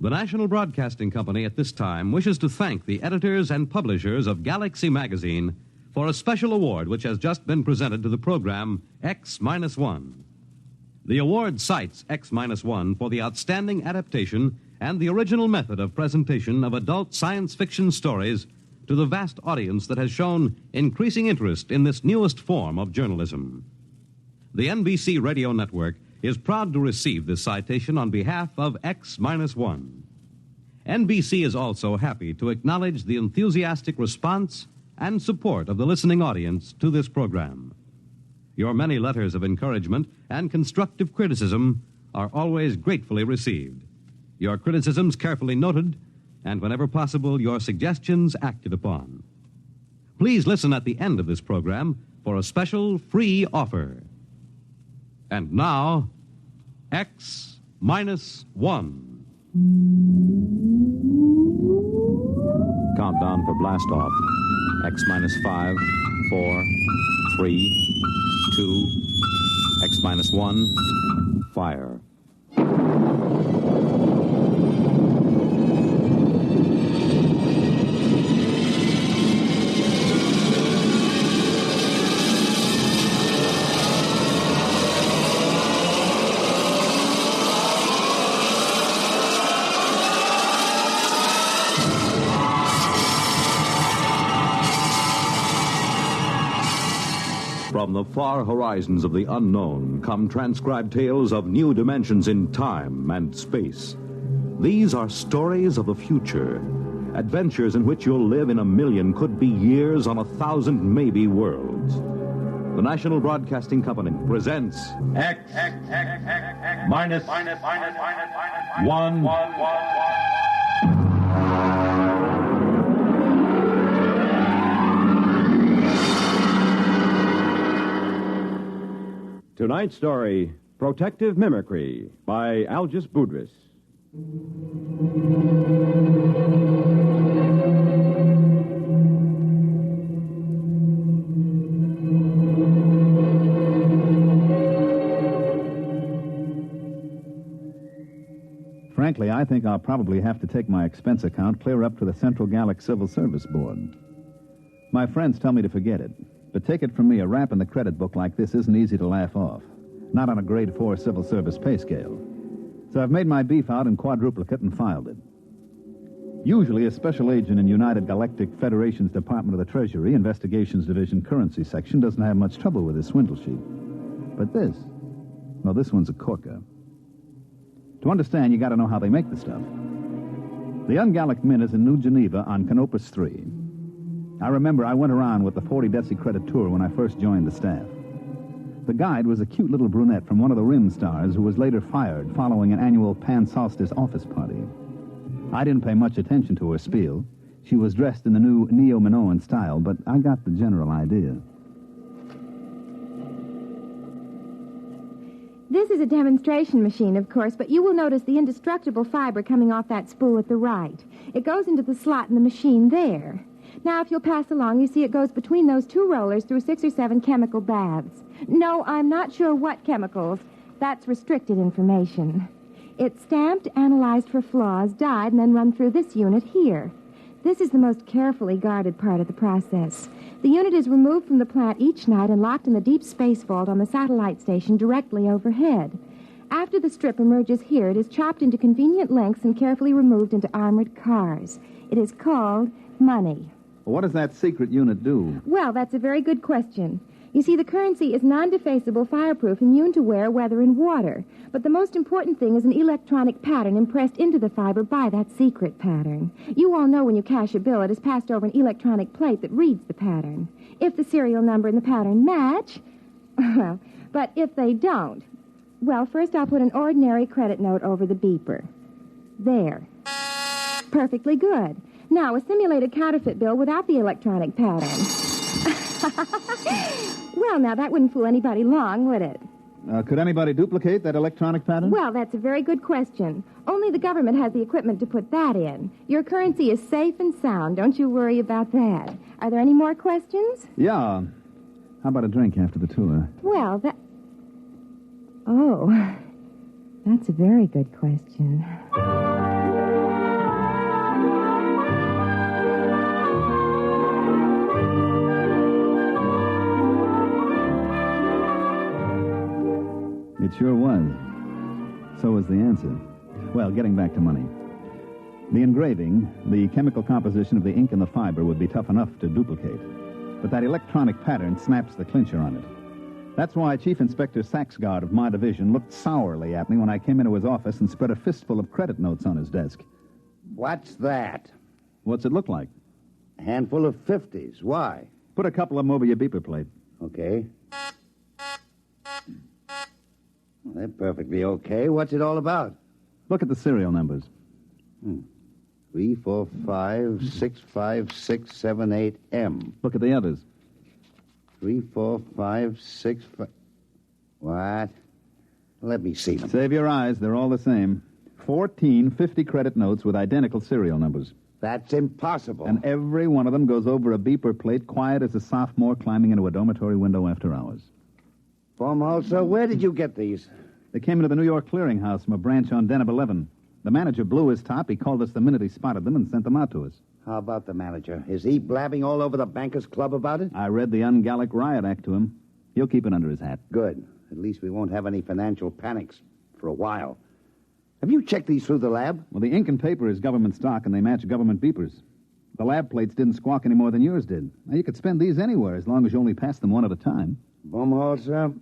The National Broadcasting Company at this time wishes to thank the editors and publishers of Galaxy Magazine for a special award which has just been presented to the program X-1. The award cites X-1 for the outstanding adaptation and the original method of presentation of adult science fiction stories to the vast audience that has shown increasing interest in this newest form of journalism. The NBC Radio Network is proud to receive this citation on behalf of X-1. NBC is also happy to acknowledge the enthusiastic response and support of the listening audience to this program. Your many letters of encouragement and constructive criticism are always gratefully received. Your criticisms carefully noted, and whenever possible, your suggestions acted upon. Please listen at the end of this program for a special free offer. And now, X-1. Countdown for blast off. X-5, 4, 3, 2, X-1, fire. From the far horizons of the unknown come transcribed tales of new dimensions in time and space. These are stories of the future, adventures in which you'll live in a million, could be years, on 1,000 maybe worlds. The National Broadcasting Company presents X-1. Tonight's story, Protective Mimicry, by Algis Budrys. Frankly, I think I'll probably have to take my expense account clear up to the Central Gallic Civil Service Board. My friends tell me to forget it. But take it from me, a rap in the credit book like this isn't easy to laugh off. Not on a grade 4 civil service pay scale. So I've made my beef out in quadruplicate and filed it. Usually, a special agent in United Galactic Federation's Department of the Treasury, Investigations Division, Currency Section, doesn't have much trouble with his swindle sheet. But this one's a corker. To understand, you got to know how they make the stuff. The Ungallic Mint is in New Geneva on Canopus 3. I remember I went around with the 40 Deci credit tour when I first joined the staff. The guide was a cute little brunette from one of the Rim stars who was later fired following an annual Pan-Solstice office party. I didn't pay much attention to her spiel. She was dressed in the new neo-Minoan style, but I got the general idea. This is a demonstration machine, of course, but you will notice the indestructible fiber coming off that spool at the right. It goes into the slot in the machine there. Now, if you'll pass along, you see it goes between those two rollers through 6 or 7 chemical baths. No, I'm not sure what chemicals. That's restricted information. It's stamped, analyzed for flaws, dyed, and then run through this unit here. This is the most carefully guarded part of the process. The unit is removed from the plant each night and locked in the deep space vault on the satellite station directly overhead. After the strip emerges here, it is chopped into convenient lengths and carefully removed into armored cars. It is called money. What does that secret unit do? Well, that's a very good question. You see, the currency is non-defacable, fireproof, immune to wear, weather, and water. But the most important thing is an electronic pattern impressed into the fiber by that secret pattern. You all know when you cash a bill, it is passed over an electronic plate that reads the pattern. If the serial number and the pattern match, well, but if they don't, well, first I'll put an ordinary credit note over the beeper. There. Perfectly good. Now, a simulated counterfeit bill without the electronic pattern. Well, now, that wouldn't fool anybody long, would it? Could anybody duplicate that electronic pattern? Well, that's a very good question. Only the government has the equipment to put that in. Your currency is safe and sound. Don't you worry about that. Are there any more questions? Yeah. How about a drink after the tour? Well, Oh, that's a very good question. It sure was. So was the answer. Well, getting back to money. The engraving, the chemical composition of the ink and the fiber would be tough enough to duplicate. But that electronic pattern snaps the clincher on it. That's why Chief Inspector Saxgard of my division looked sourly at me when I came into his office and spread a fistful of credit notes on his desk. What's that? What's it look like? A handful of 50s. Why? Put a couple of them over your beeper plate. Okay. Well, they're perfectly okay. What's it all about? Look at the serial numbers. 3, 4, 5, 6, 5, 6, 7, 8, M. Look at the others. 3, 4, 5, 6, 5... What? Let me see them. Save your eyes. They're all the same. 14 50-credit notes with identical serial numbers. That's impossible. And every one of them goes over a beeper plate quiet as a sophomore climbing into a dormitory window after hours. Baumholzer, where did you get these? They came into the New York clearinghouse from a branch on Deneb 11. The manager blew his top. He called us the minute he spotted them and sent them out to us. How about the manager? Is he blabbing all over the Bankers Club about it? I read the Ungallic Riot Act to him. He'll keep it under his hat. Good. At least we won't have any financial panics for a while. Have you checked these through the lab? Well, the ink and paper is government stock, and they match government beepers. The lab plates didn't squawk any more than yours did. Now, you could spend these anywhere as long as you only pass them one at a time. Baumholzer,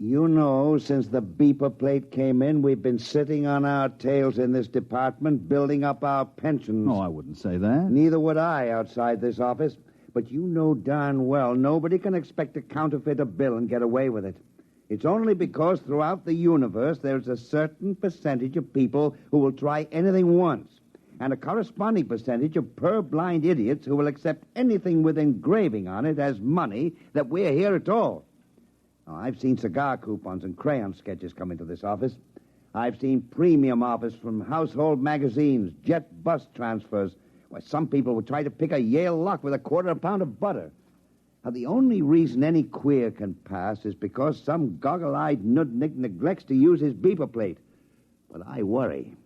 you know, since the beeper plate came in, we've been sitting on our tails in this department, building up our pensions. Oh, I wouldn't say that. Neither would I outside this office. But you know darn well nobody can expect to counterfeit a bill and get away with it. It's only because throughout the universe there's a certain percentage of people who will try anything once, and a corresponding percentage of purblind idiots who will accept anything with engraving on it as money that we're here at all. Now, I've seen cigar coupons and crayon sketches come into this office. I've seen premium offers from household magazines, jet bus transfers, where some people would try to pick a Yale lock with a quarter of a pound of butter. Now, the only reason any queer can pass is because some goggle-eyed nudnik neglects to use his beeper plate. But I worry.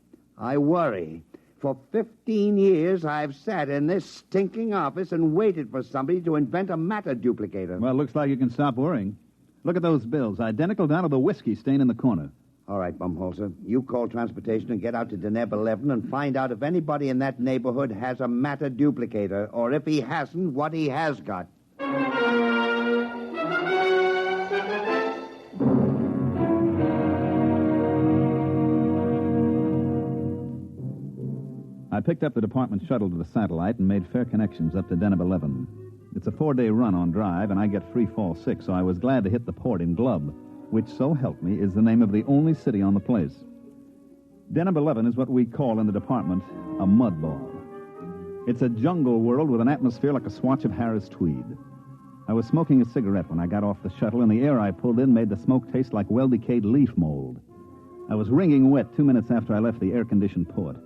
For 15 years, I've sat in this stinking office and waited for somebody to invent a matter duplicator. Well, looks like you can stop worrying. Look at those bills, identical down to the whiskey stain in the corner. All right, Baumholzer, you call transportation and get out to Deneb 11 and find out if anybody in that neighborhood has a matter duplicator, or if he hasn't, what he has got. I picked up the department shuttle to the satellite and made fair connections up to Deneb 11. It's a 4-day run on drive, and I get free fall 6, so I was glad to hit the port in Glub, which, so help me, is the name of the only city on the place. Deneb 11 is what we call in the department a mud ball. It's a jungle world with an atmosphere like a swatch of Harris tweed. I was smoking a cigarette when I got off the shuttle, and the air I pulled in made the smoke taste like well-decayed leaf mold. I was wringing wet 2 minutes after I left the air-conditioned port.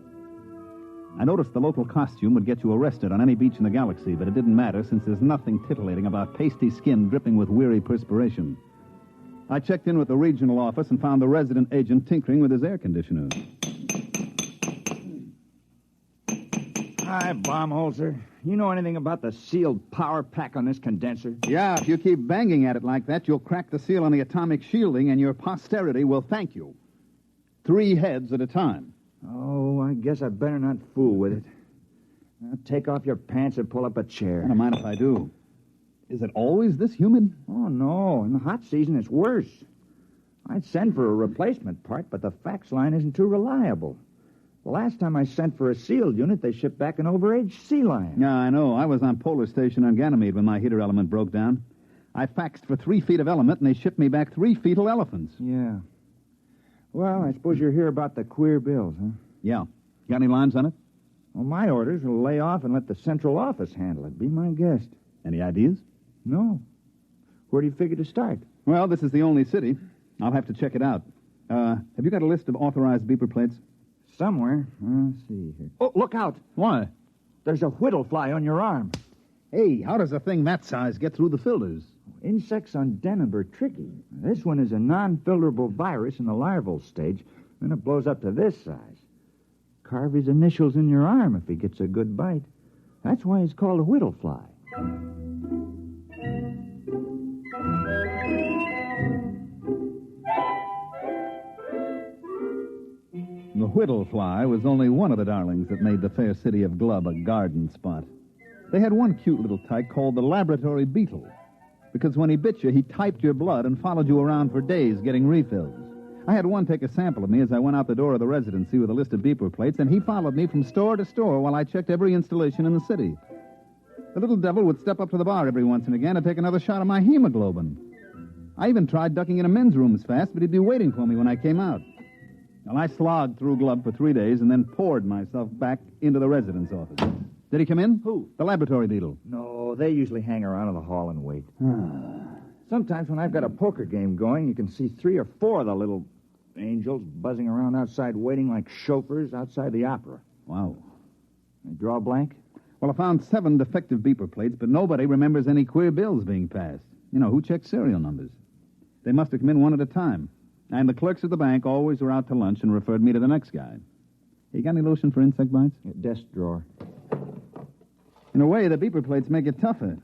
I noticed the local costume would get you arrested on any beach in the galaxy, but it didn't matter since there's nothing titillating about pasty skin dripping with weary perspiration. I checked in with the regional office and found the resident agent tinkering with his air conditioner. Hi, Baumholzer. You know anything about the sealed power pack on this condenser? Yeah, if you keep banging at it like that, you'll crack the seal on the atomic shielding, and your posterity will thank you. 3 heads at a time. Oh, I guess I better not fool with it. Now, take off your pants and pull up a chair. I don't mind if I do. Is it always this humid? Oh, no. In the hot season, it's worse. I'd send for a replacement part, but the fax line isn't too reliable. The last time I sent for a sealed unit, they shipped back an overaged sea lion. Yeah, I know. I was on Polar Station on Ganymede when my heater element broke down. I faxed for 3 feet of element, and they shipped me back 3 fetal elephants. Yeah. Well, I suppose you're here about the queer bills, huh? Yeah. Got any lines on it? Well, my orders will lay off and let the central office handle it. Be my guest. Any ideas? No. Where do you figure to start? Well, this is the only city. I'll have to check it out. Have you got a list of authorized beeper plates? Somewhere. Let's see here. Oh, look out. Why? There's a whittle fly on your arm. Hey, how does a thing that size get through the filters? Insects on Deneb are tricky. This one is a non-filterable virus in the larval stage, then it blows up to this size. Carve his initials in your arm if he gets a good bite. That's why he's called a whittle fly. whittlefly was only one of the darlings that made the fair city of Glub a garden spot. They had one cute little tyke called the laboratory beetle, because when he bit you, he typed your blood and followed you around for days getting refills. I had one take a sample of me as I went out the door of the residency with a list of beeper plates, and he followed me from store to store while I checked every installation in the city. The little devil would step up to the bar every once and again to take another shot of my hemoglobin. I even tried ducking into men's rooms fast, but he'd be waiting for me when I came out. Well, I slogged through Glub for 3 days and then poured myself back into the residence office. Did he come in? Who? The laboratory beetle. No, they usually hang around in the hall and wait. Sometimes when I've got a poker game going, you can see 3 or 4 of the little angels buzzing around outside waiting like chauffeurs outside the opera. Wow. You draw a blank? Well, I found 7 defective beeper plates, but nobody remembers any queer bills being passed. You know, who checks serial numbers? They must have come in one at a time. And the clerks at the bank always were out to lunch and referred me to the next guy. You got any lotion for insect bites? Desk drawer. In a way, the beeper plates make it tougher.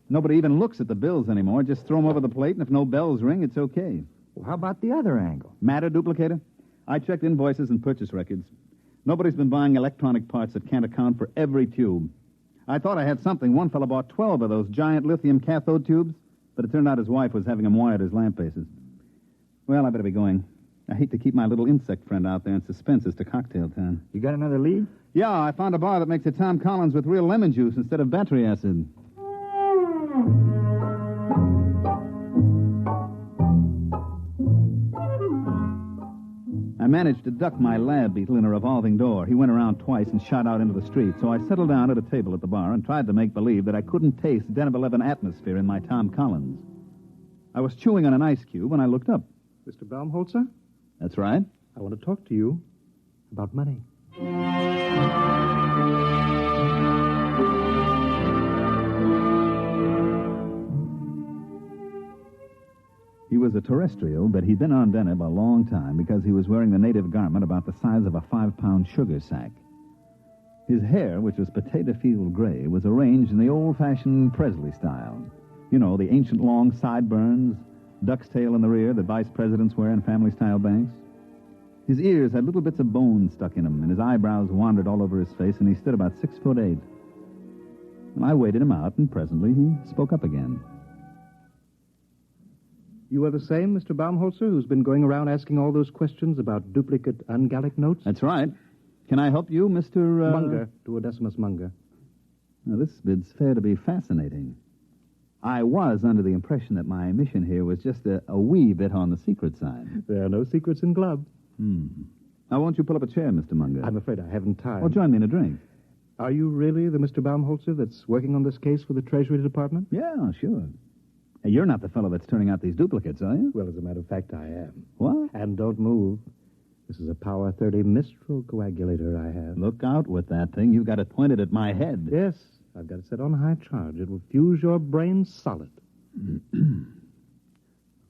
Nobody even looks at the bills anymore. Just throw them over the plate, and if no bells ring, it's okay. Well, how about the other angle? Matter duplicator? I checked invoices and purchase records. Nobody's been buying electronic parts that can't account for every tube. I thought I had something. One fellow bought 12 of those giant lithium cathode tubes, but it turned out his wife was having them wired as lamp bases. Well, I better be going. I hate to keep my little insect friend out there in suspense as to cocktail time. You got another lead? Yeah, I found a bar that makes a Tom Collins with real lemon juice instead of battery acid. I managed to duck my lab beetle in a revolving door. He went around twice and shot out into the street, so I settled down at a table at the bar and tried to make believe that I couldn't taste Den of 11 atmosphere in my Tom Collins. I was chewing on an ice cube when I looked up. Mr. Baumholzer, That's right. I want to talk to you about money. He was a terrestrial, but he'd been on Deneb a long time because he was wearing the native garment about the size of a 5-pound sugar sack. His hair, which was potato field gray, was arranged in the old-fashioned Presley style. You know, the ancient long sideburns, duck's tail in the rear that vice presidents wear in family-style banks. His ears had little bits of bone stuck in them, and his eyebrows wandered all over his face, and he stood about 6'8". Well, I waited him out, and presently he spoke up again. You are the same Mr. Baumholzer who's been going around asking all those questions about duplicate ungallic notes? That's right. Can I help you, Mr. Munger, Duodecimus Munger. Now, this bid's fair to be fascinating. I was under the impression that my mission here was just a wee bit on the secret side. There are no secrets in Glub. Now, won't you pull up a chair, Mr. Munger? I'm afraid I haven't time. Well, join me in a drink. Are you really the Mr. Baumholzer that's working on this case for the Treasury Department? Yeah, sure. Hey, you're not the fellow that's turning out these duplicates, are you? Well, as a matter of fact, I am. What? And don't move. This is a Power 30 Mistral coagulator I have. Look out with that thing. You've got it pointed at my head. Yes, I've got it set on high charge. It will fuse your brain solid. Well,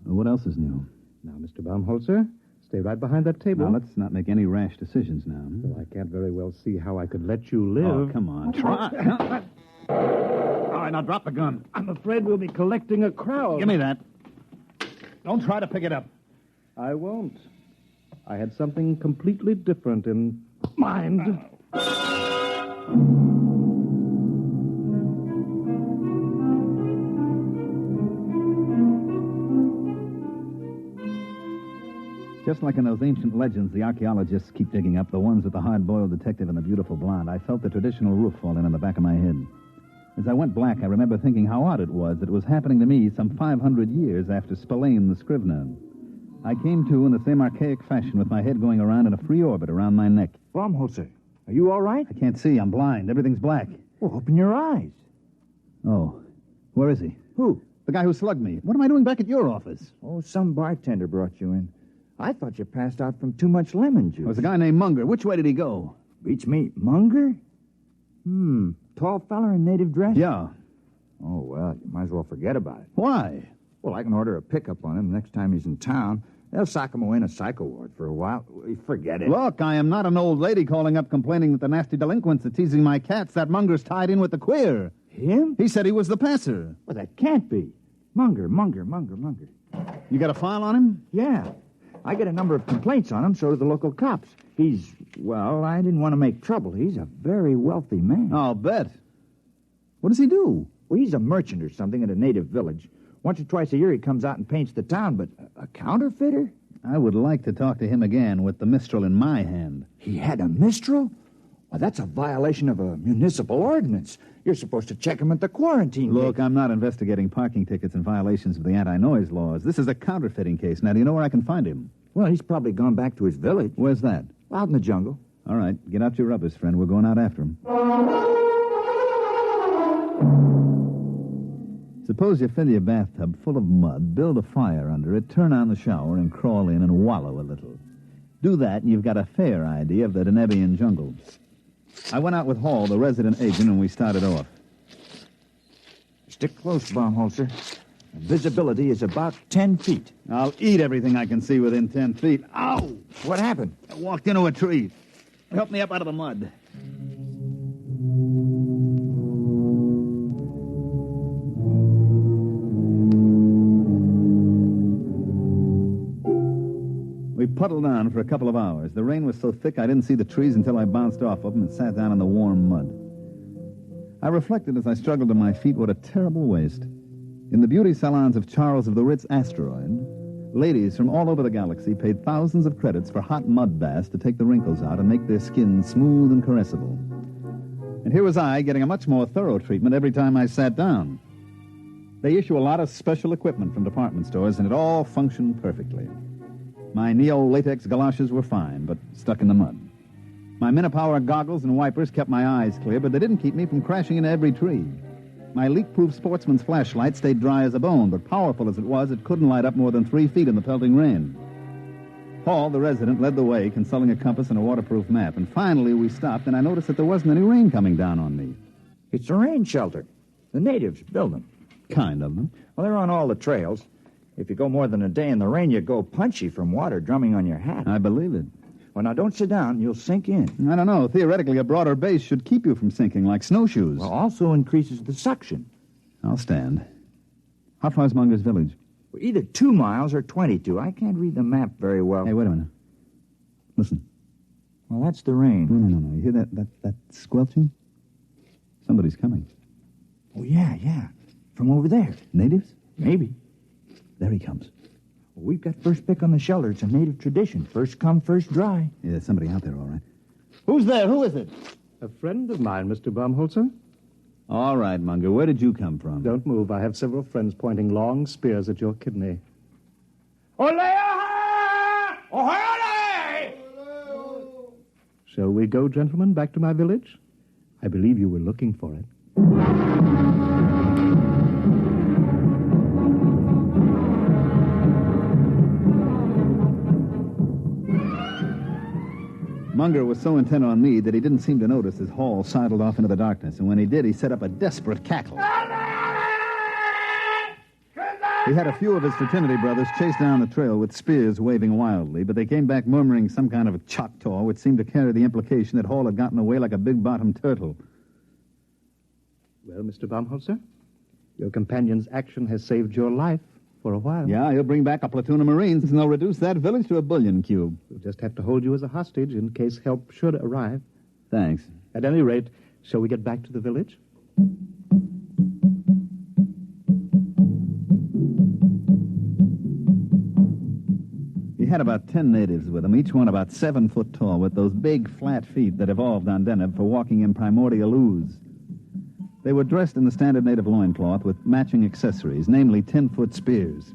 what else is new? Now, Mr. Baumholzer, stay right behind that table. Now, let's not make any rash decisions now. Well, I can't very well see how I could let you live. Oh, come on. Try. All right, now drop the gun. I'm afraid we'll be collecting a crowd. Give me that. Don't try to pick it up. I won't. I had something completely different in mind. Just like in those ancient legends the archaeologists keep digging up, the ones with the hard-boiled detective and the beautiful blonde, I felt the traditional roof fall in on the back of my head. As I went black, I remember thinking how odd it was that it was happening to me some 500 years after Spillane the Scrivener. I came to in the same archaic fashion with my head going around in a free orbit around my neck. Baumholzer, are you all right? I can't see. I'm blind. Everything's black. Well, open your eyes. Oh. Where is he? Who? The guy who slugged me. What am I doing back at your office? Oh, some bartender brought you in. I thought you passed out from too much lemon juice. It was a guy named Munger. Which way did he go? Beats me. Munger? Tall feller in native dress? Yeah. Oh, well, you might as well forget about it. Why? Well, I can order a pickup on him next time he's in town. They'll sock him away in a psycho ward for a while. Forget it. Look, I am not an old lady calling up complaining that the nasty delinquents are teasing my cats. That Munger's tied in with the queer. Him? He said he was the passer. Well, that can't be. Munger. You got a file on him? Yeah. I get a number of complaints on him, so do the local cops. Well, I didn't want to make trouble. He's a very wealthy man. I'll bet. What does he do? Well, he's a merchant or something at a native village. Once or twice a year he comes out and paints the town, but a counterfeiter? I would like to talk to him again with the Mistral in my hand. He had a Mistral? Well, that's a violation of a municipal ordinance. You're supposed to check him at the quarantine Look, gate. I'm not investigating parking tickets and violations of the anti-noise laws. This is a counterfeiting case. Now, do you know where I can find him? Well, he's probably gone back to his village. Where's that? Out in the jungle. All right, get out your rubbers, friend. We're going out after him. Suppose you fill your bathtub full of mud, build a fire under it, turn on the shower, and crawl in and wallow a little. Do that, and you've got a fair idea of the Denebian jungle. I went out with Hall, the resident agent, and we started off. Stick close, Baumholzer. Visibility is about 10 feet. I'll eat everything I can see within 10 feet. Ow! What happened? I walked into a tree. Help me up out of the mud. We puddled on for a couple of hours. The rain was so thick I didn't see the trees until I bounced off of them and sat down in the warm mud. I reflected as I struggled to my feet what a terrible waste. In the beauty salons of Charles of the Ritz Asteroid, ladies from all over the galaxy paid thousands of credits for hot mud baths to take the wrinkles out and make their skin smooth and caressable. And here was I getting a much more thorough treatment every time I sat down. They issue a lot of special equipment from department stores, and it all functioned perfectly. My neo-latex galoshes were fine, but stuck in the mud. My Minipower goggles and wipers kept my eyes clear, but they didn't keep me from crashing into every tree. My leak-proof sportsman's flashlight stayed dry as a bone, but powerful as it was, it couldn't light up more than 3 feet in the pelting rain. Paul, the resident, led the way, consulting a compass and a waterproof map, and finally we stopped, and I noticed that there wasn't any rain coming down on me. It's a rain shelter. The natives build them. Kind of them. Well, they're on all the trails. If you go more than a day in the rain, you go punchy from water drumming on your hat. I believe it. Well, now, don't sit down. You'll sink in. I don't know. Theoretically, a broader base should keep you from sinking, like snowshoes. Well, also increases the suction. I'll stand. How far's Munger's village? Either 2 miles or 22. I can't read the map very well. Hey, wait a minute. Listen. Well, that's the rain. No. You hear that squelching? Somebody's coming. Oh, yeah. From over there. Natives? Maybe. There he comes. Well, we've got first pick on the shelter. It's a native tradition. First come, first dry. Yeah, there's somebody out there, all right. Who's there? Who is it? A friend of mine, Mr. Baumholzer. All right, Munger. Where did you come from? Don't move. I have several friends pointing long spears at your kidney. Ole! Ole! Shall we go, gentlemen, back to my village? I believe you were looking for it. Munger was so intent on me that he didn't seem to notice as Hall sidled off into the darkness, and when he did, he set up a desperate cackle. He had a few of his fraternity brothers chase down the trail with spears waving wildly, but they came back murmuring some kind of a Choctaw, which seemed to carry the implication that Hall had gotten away like a big-bottomed turtle. Well, Mr. Baumholzer, your companion's action has saved your life for a while. Yeah, he'll bring back a platoon of Marines, and they'll reduce that village to a bullion cube. We'll just have to hold you as a hostage in case help should arrive. Thanks. At any rate, shall we get back to the village? He had about 10 natives with him, each one about 7 foot tall, with those big, flat feet that evolved on Deneb for walking in primordial ooze. They were dressed in the standard native loincloth with matching accessories, namely 10-foot spears.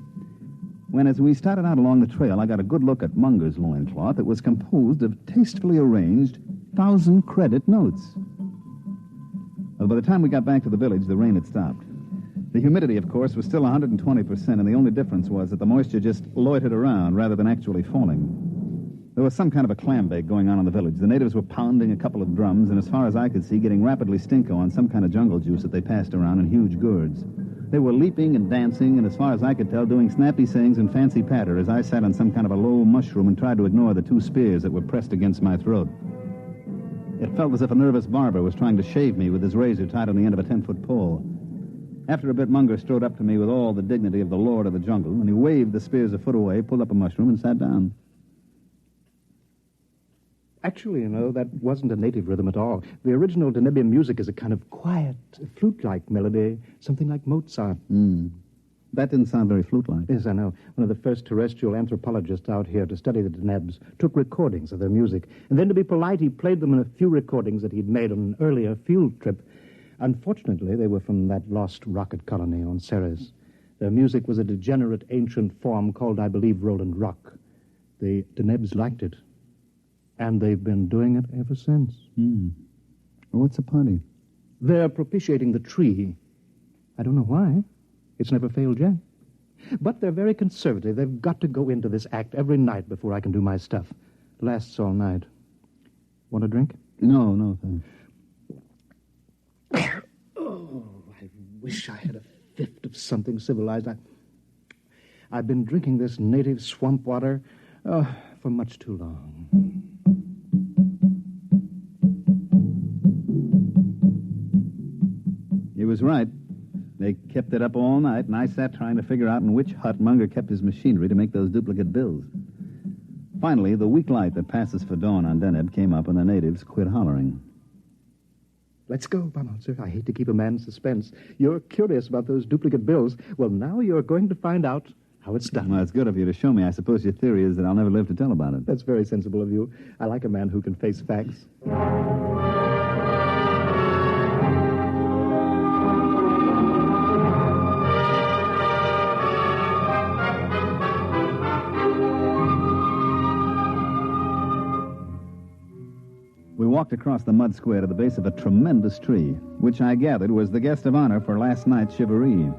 When, as we started out along the trail, I got a good look at Munger's loincloth, it was composed of tastefully arranged 1,000-credit notes. Well, by the time we got back to the village, the rain had stopped. The humidity, of course, was still 120%, and the only difference was that the moisture just loitered around rather than actually falling. There was some kind of a clam bake going on in the village. The natives were pounding a couple of drums, and as far as I could see, getting rapidly stinko on some kind of jungle juice that they passed around in huge gourds. They were leaping and dancing, and as far as I could tell, doing snappy sayings and fancy patter as I sat on some kind of a low mushroom and tried to ignore the 2 spears that were pressed against my throat. It felt as if a nervous barber was trying to shave me with his razor tied on the end of a 10-foot pole. After a bit, Munger strode up to me with all the dignity of the lord of the jungle, and he waved the spears a foot away, pulled up a mushroom, and sat down. Actually, that wasn't a native rhythm at all. The original Danubian music is a kind of quiet, flute-like melody, something like Mozart. That didn't sound very flute-like. Yes, I know. One of the first terrestrial anthropologists out here to study the Denebs took recordings of their music. And then, to be polite, he played them in a few recordings that he'd made on an earlier field trip. Unfortunately, they were from that lost rocket colony on Ceres. Their music was a degenerate ancient form called, I believe, Roland Rock. The Denebs liked it. And they've been doing it ever since. What's the party? They're propitiating the tree. I don't know why. It's never failed yet. But they're very conservative. They've got to go into this act every night before I can do my stuff. Lasts all night. Want a drink? No, thanks. Oh, I wish I had a fifth of something civilized. I've been drinking this native swamp water for much too long. He was right. They kept it up all night, and I sat trying to figure out in which hut Munger kept his machinery to make those duplicate bills. Finally, the weak light that passes for dawn on Deneb came up, and the natives quit hollering. Let's go, Bonanza. I hate to keep a man in suspense. You're curious about those duplicate bills. Well, now you're going to find out how it's done. Well, it's good of you to show me. I suppose your theory is that I'll never live to tell about it. That's very sensible of you. I like a man who can face facts. We walked across the mud square to the base of a tremendous tree, which I gathered was the guest of honor for last night's shivaree.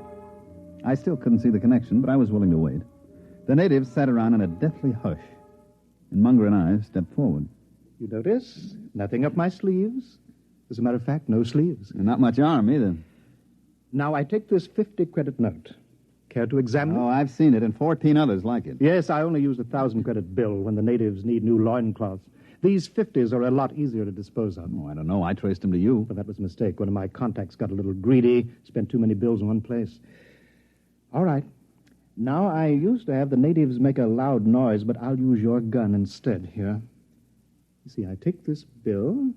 I still couldn't see the connection, but I was willing to wait. The natives sat around in a deathly hush, and Munger and I stepped forward. You notice? Nothing up my sleeves. As a matter of fact, no sleeves. And not much arm, either. Now, I take this 50-credit note. Care to examine it? Oh, I've seen it, and 14 others like it. Yes, I only use a 1,000-credit bill when the natives need new loincloths. These 50s are a lot easier to dispose of. Oh, I don't know. I traced them to you. But that was a mistake. One of my contacts got a little greedy, spent too many bills in one place. All right. Now, I used to have the natives make a loud noise, but I'll use your gun instead here. You see, I take this bill,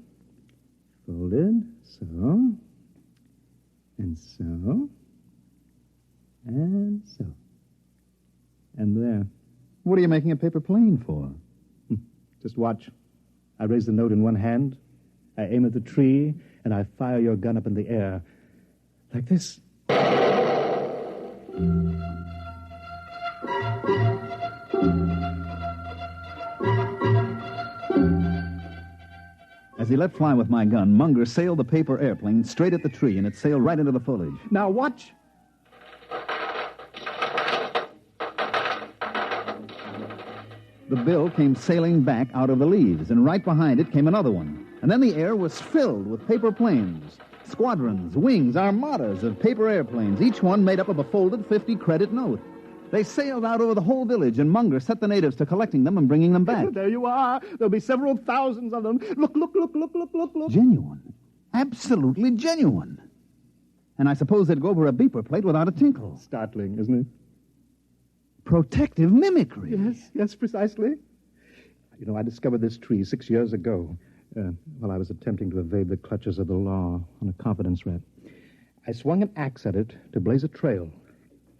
folded, so, and so, and so, and there. What are you making a paper plane for? Just watch. I raise the note in one hand, I aim at the tree, and I fire your gun up in the air. Like this. As he let fly with my gun, Munger sailed the paper airplane straight at the tree, and it sailed right into the foliage. Now watch. The bill came sailing back out of the leaves, and right behind it came another one. And then the air was filled with paper planes. Squadrons, wings, armadas of paper airplanes, each one made up of a folded 50-credit note. They sailed out over the whole village, and Munger set the natives to collecting them and bringing them back. There you are. There'll be several thousands of them. Look. Genuine. Absolutely genuine. And I suppose they'd go over a beeper plate without a tinkle. Startling, isn't it? Protective mimicry. Yes, precisely. You know, I discovered this tree 6 years ago while I was attempting to evade the clutches of the law on a confidence rap. I swung an axe at it to blaze a trail,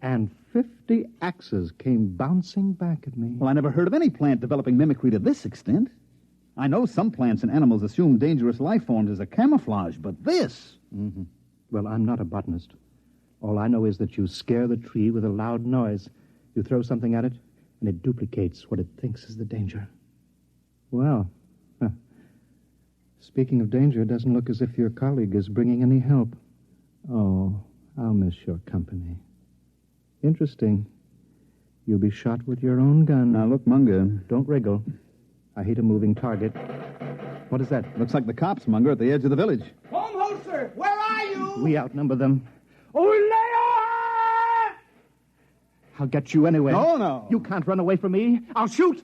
and 50 axes came bouncing back at me. Well, I never heard of any plant developing mimicry to this extent. I know some plants and animals assume dangerous life forms as a camouflage, but this... Mm-hmm. Well, I'm not a botanist. All I know is that you scare the tree with a loud noise. You throw something at it, and it duplicates what it thinks is the danger. Well, speaking of danger, it doesn't look as if your colleague is bringing any help. Oh, I'll miss your company. Interesting. You'll be shot with your own gun. Now, look, Munger. Don't wriggle. I hate a moving target. What is that? Looks like the cops, Munger, at the edge of the village. Home holster, where are you? We outnumber them. I'll get you anyway. No. You can't run away from me. I'll shoot.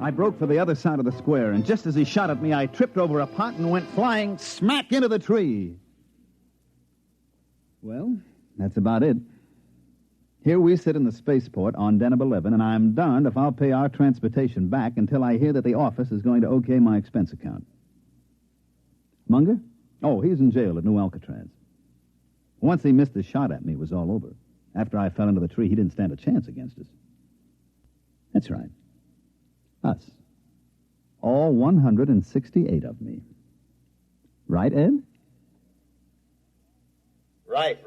I broke for the other side of the square, and just as he shot at me, I tripped over a pot and went flying smack into the tree. Well, that's about it. Here we sit in the spaceport on Deneb 11, and I'm darned if I'll pay our transportation back until I hear that the office is going to okay my expense account. Munger? Oh, he's in jail at New Alcatraz. Once he missed a shot at me, it was all over. After I fell into the tree, he didn't stand a chance against us. That's right. Us. All 168 of me. Right, Ed? Right.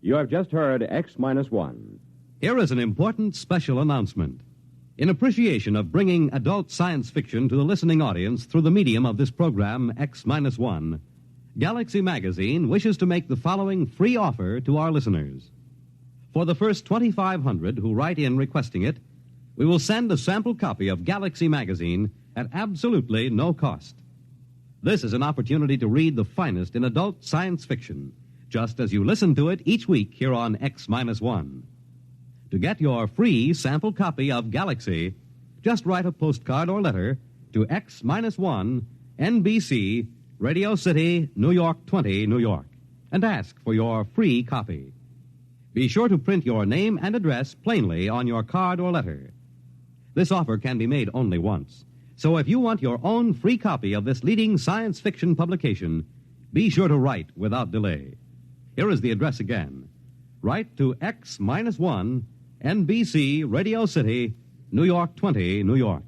You have just heard X-1. Here is an important special announcement. In appreciation of bringing adult science fiction to the listening audience through the medium of this program, X-1, Galaxy Magazine wishes to make the following free offer to our listeners. For the first 2,500 who write in requesting it, we will send a sample copy of Galaxy Magazine at absolutely no cost. This is an opportunity to read the finest in adult science fiction, just as you listen to it each week here on X-1. To get your free sample copy of Galaxy, just write a postcard or letter to X-1, NBC, Radio City, New York 20, New York, and ask for your free copy. Be sure to print your name and address plainly on your card or letter. This offer can be made only once, so if you want your own free copy of this leading science fiction publication, be sure to write without delay. Here is the address again. Write to X-1, NBC, Radio City, New York 20, New York.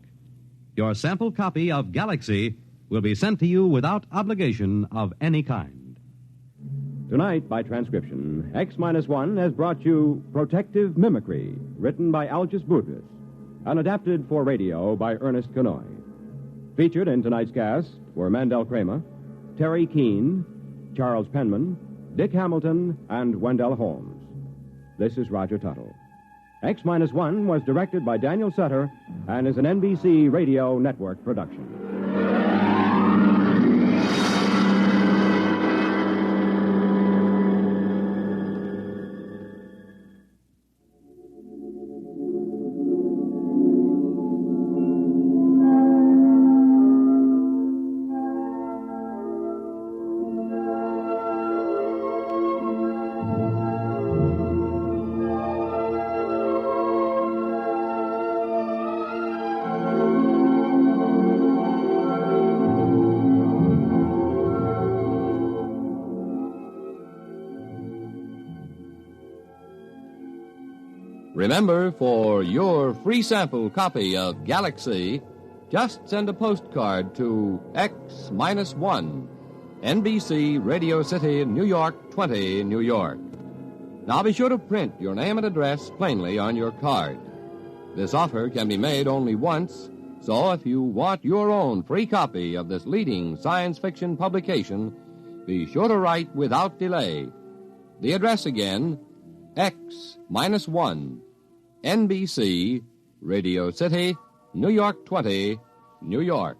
Your sample copy of Galaxy will be sent to you without obligation of any kind. Tonight, by transcription, X-1 has brought you Protective Mimicry, written by Algis Budrys, and adapted for radio by Ernest Kanoy. Featured in tonight's cast were Mandel Kramer, Terry Keane, Charles Penman, Dick Hamilton, and Wendell Holmes. This is Roger Tuttle. X-1 was directed by Daniel Sutter and is an NBC Radio Network production. Remember, for your free sample copy of Galaxy, just send a postcard to X-1, NBC, Radio City, New York 20, New York. Now be sure to print your name and address plainly on your card. This offer can be made only once, so if you want your own free copy of this leading science fiction publication, be sure to write without delay. The address again, X-1, NBC, Radio City, New York 20, New York.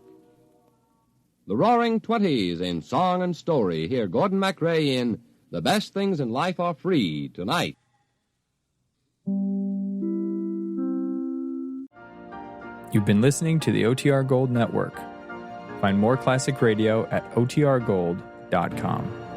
The Roaring Twenties in song and story. Hear Gordon MacRae in The Best Things in Life Are Free tonight. You've been listening to the OTR Gold Network. Find more classic radio at otrgold.com.